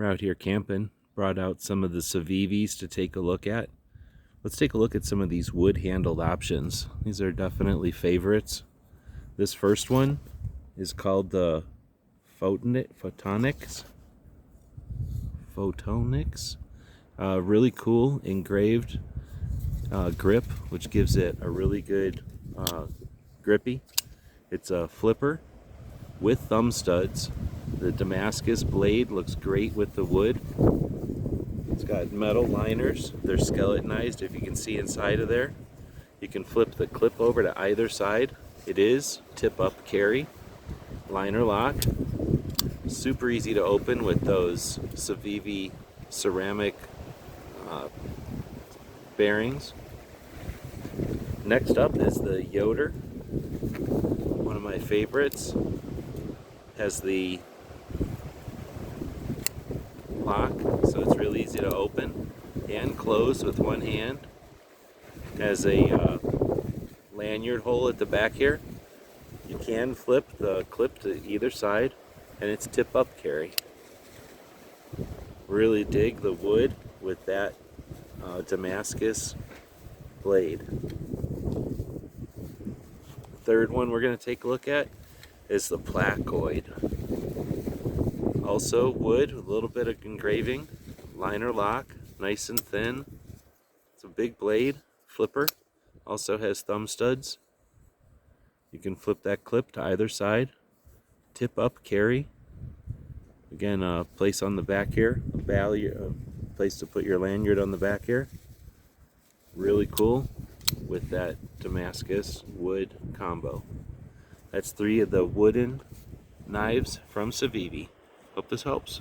We're out here camping. Brought out some of the Civivis to take a look at. Let's take a look at some of these wood-handled options. These are definitely favorites. This first one is called the Photonix. Really cool engraved grip, which gives it a really good grippy. It's a flipper with thumb studs. The Damascus blade looks great with the wood. It's got metal liners. They're skeletonized, if you can see inside of there. You can flip the clip over to either side. It is tip-up carry, liner lock. Super easy to open with those CIVIVI ceramic bearings. Next up is the Yonder, one of my favorites. Has the lock, so it's really easy to open and close with one hand. Has a lanyard hole at the back here. You can flip the clip to either side, and it's tip-up carry. Really dig the wood with that Damascus blade. Third one we're going to take a look at is the Placoid. Also wood with a little bit of engraving, liner lock, nice and thin. It's a big blade, flipper. Also has thumb studs. You can flip that clip to either side. Tip up carry. Again, place on the back here, place to put your lanyard on the back here. Really cool with that Damascus wood combo. That's 3 of the wooden knives from CIVIVI. Hope this helps.